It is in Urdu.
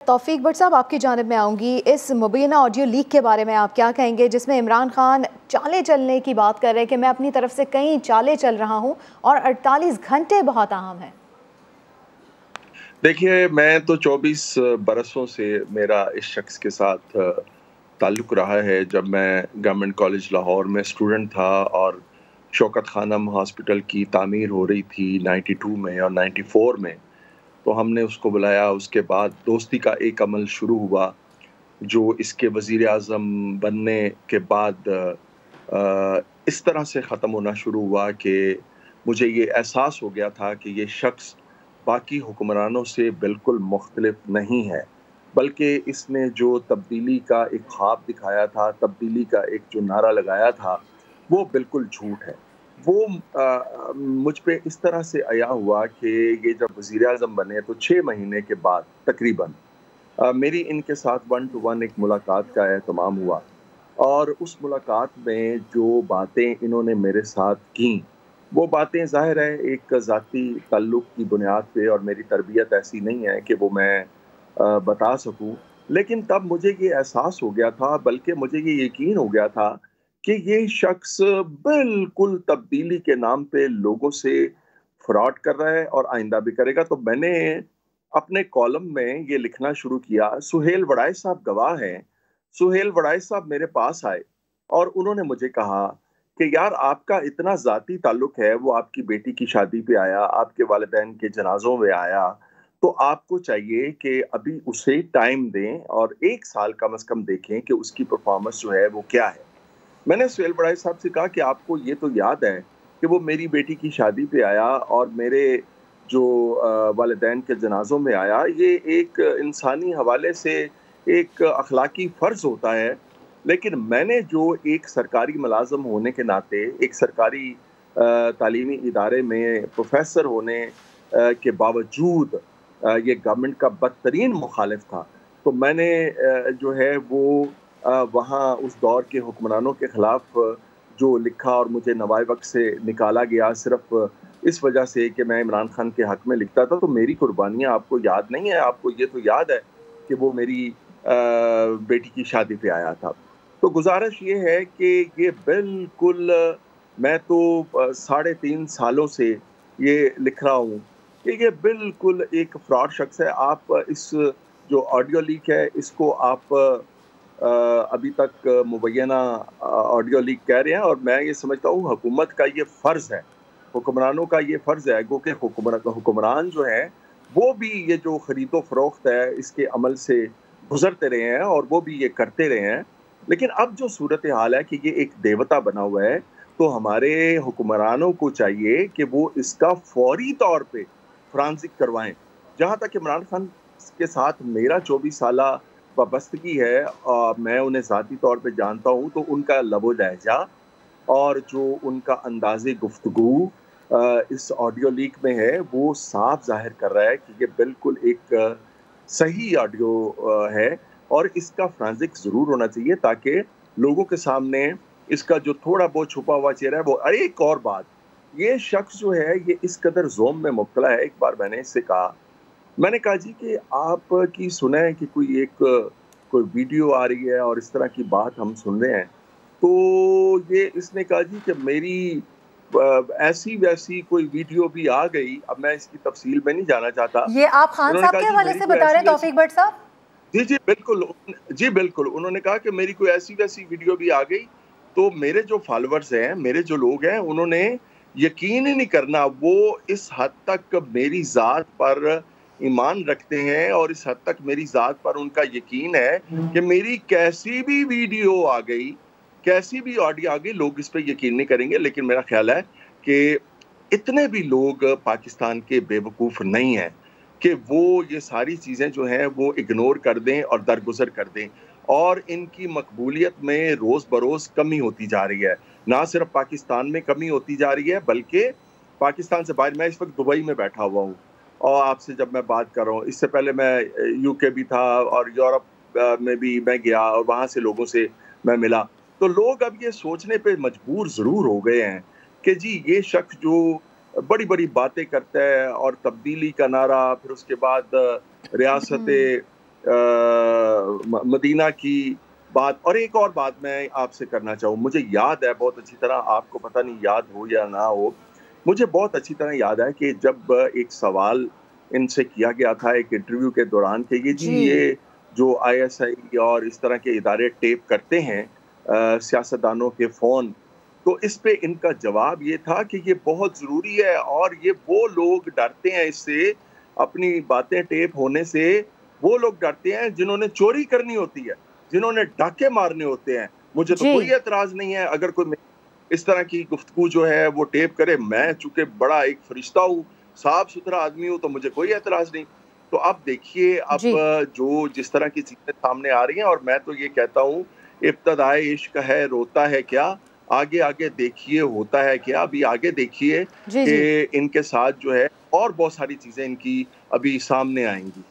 توفیق بٹ صاحب آپ کی جانب میں آؤں گی، اس مبینہ آڈیو لیک کے بارے میں آپ کیا کہیں گے جس میں عمران خان چالیں چلنے کی بات کر رہے ہیں کہ میں اپنی طرف سے کئی چالیں چل رہا ہوں اور 48 گھنٹے بہت اہم ہیں؟ دیکھیے، میں تو 24 برسوں سے میرا اس شخص کے ساتھ تعلق رہا ہے۔ جب میں گورنمنٹ کالج لاہور میں اسٹوڈنٹ تھا اور شوکت خانم ہاسپٹل کی تعمیر ہو رہی تھی 92 میں اور 94 میں، تو ہم نے اس کو بلایا۔ اس کے بعد دوستی کا ایک عمل شروع ہوا جو اس کے وزیر اعظم بننے کے بعد اس طرح سے ختم ہونا شروع ہوا کہ مجھے یہ احساس ہو گیا تھا کہ یہ شخص باقی حکمرانوں سے بالکل مختلف نہیں ہے، بلکہ اس نے جو تبدیلی کا ایک خواب دکھایا تھا، تبدیلی کا ایک جو نعرہ لگایا تھا، وہ بالکل جھوٹ ہے۔ وہ مجھ پہ اس طرح سے عیا ہوا کہ یہ جب وزیر اعظم بنے تو 6 مہینے کے بعد تقریباً میری ان کے ساتھ 1 to 1 ایک ملاقات کا اہتمام ہوا، اور اس ملاقات میں جو باتیں انہوں نے میرے ساتھ کیں، وہ باتیں ظاہر ہے ایک ذاتی تعلق کی بنیاد پہ، اور میری تربیت ایسی نہیں ہے کہ وہ میں بتا سکوں، لیکن تب مجھے یہ احساس ہو گیا تھا، بلکہ مجھے یہ یقین ہو گیا تھا کہ یہ شخص بالکل تبدیلی کے نام پہ لوگوں سے فراڈ کر رہا ہے اور آئندہ بھی کرے گا۔ تو میں نے اپنے کالم میں یہ لکھنا شروع کیا۔ سہیل وڑائے صاحب گواہ ہیں۔ سہیل وڑائے صاحب میرے پاس آئے اور انہوں نے مجھے کہا کہ یار، آپ کا اتنا ذاتی تعلق ہے، وہ آپ کی بیٹی کی شادی پہ آیا، آپ کے والدین کے جنازوں میں آیا، تو آپ کو چاہیے کہ ابھی اسے ٹائم دیں اور 1 سال کم از کم دیکھیں کہ اس کی پرفارمنس جو ہے وہ کیا ہے۔ میں نے سہیل وڑائے صاحب سے کہا کہ آپ کو یہ تو یاد ہے کہ وہ میری بیٹی کی شادی پہ آیا اور میرے جو والدین کے جنازوں میں آیا، یہ ایک انسانی حوالے سے ایک اخلاقی فرض ہوتا ہے، لیکن میں نے جو ایک سرکاری ملازم ہونے کے ناطے، ایک سرکاری تعلیمی ادارے میں پروفیسر ہونے کے باوجود یہ گورنمنٹ کا بدترین مخالف تھا، تو میں نے جو ہے وہ وہاں اس دور کے حکمرانوں کے خلاف جو لکھا، اور مجھے نوائے وقت سے نکالا گیا صرف اس وجہ سے کہ میں عمران خان کے حق میں لکھتا تھا۔ تو میری قربانیاں آپ کو یاد نہیں ہے؟ آپ کو یہ تو یاد ہے کہ وہ میری بیٹی کی شادی پہ آیا تھا۔ تو گزارش یہ ہے کہ یہ بالکل، میں تو 3.5 سالوں سے یہ لکھ رہا ہوں کہ یہ بالکل ایک فراڈ شخص ہے۔ آپ اس جو آڈیو لیک ہے، اس کو آپ ابھی تک مبینہ آڈیو لیک کہہ رہے ہیں، اور میں یہ سمجھتا ہوں حکومت کا یہ فرض ہے، حکمرانوں کا یہ فرض ہے، گو کہ حکمران جو ہیں وہ بھی یہ جو خرید و فروخت ہے اس کے عمل سے گزرتے رہے ہیں اور وہ بھی یہ کرتے رہے ہیں، لیکن اب جو صورتحال ہے کہ یہ ایک دیوتا بنا ہوا ہے، تو ہمارے حکمرانوں کو چاہیے کہ وہ اس کا فوری طور پہ فرانزک کروائیں۔ جہاں تک عمران خان کے ساتھ میرا 24 سالہ وابستگی ہے، میں انہیں ذاتی طور پہ جانتا ہوں، تو ان کا لب و لہجہ اور جو ان کا انداز گفتگو اس آڈیو لیک میں ہے، وہ صاف ظاہر کر رہا ہے کہ یہ بالکل ایک صحیح آڈیو ہے، اور اس کا فرانزک ضرور ہونا چاہیے تاکہ لوگوں کے سامنے اس کا جو تھوڑا بہت چھپا ہوا چہرہ ہے وہ۔ ایک اور بات، یہ شخص جو ہے یہ اس قدر زوم میں مبتلا ہے۔ ایک بار میں نے اس سے کہا، میں نے کہا جی کہ آپ کی سنیں کہ کوئی ویڈیو آ رہی ہے اور اس طرح کی بات ہم سن رہے ہیں، تو یہ اس نے کہا جی کہ میری ایسی ویسی کوئی ویڈیو بھی آ گئی، اب میں اس کی تفصیل میں نہیں جانا چاہتا۔ یہ آپ خان صاحب کے حوالے سے بتا رہے ہیں توفیق بٹ صاحب؟ جی بالکل، جی بالکل، انہوں نے کہا کہ میری کوئی ایسی ویسی ویڈیو بھی آ گئی، تو میرے جو فالوورز ہیں، میرے جو لوگ ہیں، انہوں نے یقین ہی نہیں کرنا، وہ اس حد تک میری ذات پر ایمان رکھتے ہیں اور اس حد تک میری ذات پر ان کا یقین ہے کہ میری کیسی بھی ویڈیو آ گئی، کیسی بھی آڈیو آ گئی، لوگ اس پہ یقین نہیں کریں گے، لیکن میرا خیال ہے کہ اتنے بھی لوگ پاکستان کے بے وقوف نہیں ہیں کہ وہ یہ ساری چیزیں جو ہیں وہ اگنور کر دیں اور درگزر کر دیں، اور ان کی مقبولیت میں روز بروز کمی ہوتی جا رہی ہے۔ نہ صرف پاکستان میں کمی ہوتی جا رہی ہے، بلکہ پاکستان سے باہر، میں اس وقت دبئی میں بیٹھا ہوا ہوں اور آپ سے جب میں بات کر رہا ہوں، اس سے پہلے میں UK بھی تھا اور یورپ میں بھی میں گیا اور وہاں سے لوگوں سے میں ملا، تو لوگ اب یہ سوچنے پہ مجبور ضرور ہو گئے ہیں کہ جی یہ شخص جو بڑی بڑی باتیں کرتا ہے اور تبدیلی کا نعرہ، پھر اس کے بعد ریاست مدینہ کی بات. اور ایک اور بات میں آپ سے کرنا چاہوں, مجھے یاد ہے بہت اچھی طرح, آپ کو پتہ نہیں یاد ہو یا نہ ہو, مجھے بہت اچھی طرح یاد ہے کہ جب ایک سوال ان سے کیا گیا تھا ایک انٹرویو کے دوران کہ یہ جو آئی ایس آئی اور اس طرح کے ادارے ٹیپ کرتے ہیں سیاستدانوں کے فون, تو اس پہ ان کا جواب یہ تھا کہ یہ بہت ضروری ہے, اور یہ وہ لوگ ڈرتے ہیں اس سے, اپنی باتیں ٹیپ ہونے سے وہ لوگ ڈرتے ہیں جنہوں نے چوری کرنی ہوتی ہے, جنہوں نے ڈاکے مارنے ہوتے ہیں. مجھے تو کوئی اعتراض نہیں ہے اگر کوئی اس طرح کی گفتگو جو ہے وہ ٹیپ کرے. میں چونکہ بڑا ایک فرشتہ ہوں, صاف ستھرا آدمی ہوں, تو مجھے کوئی اعتراض نہیں. تو اب دیکھیے اب جو جس طرح کی چیزیں سامنے آ رہی ہیں, اور میں تو یہ کہتا ہوں ابتدائے عشق ہے روتا ہے کیا, آگے آگے دیکھیے ہوتا ہے کیا. ابھی آگے دیکھیے کہ ان کے ساتھ جو ہے اور بہت ساری چیزیں ان کی ابھی سامنے آئیں گی.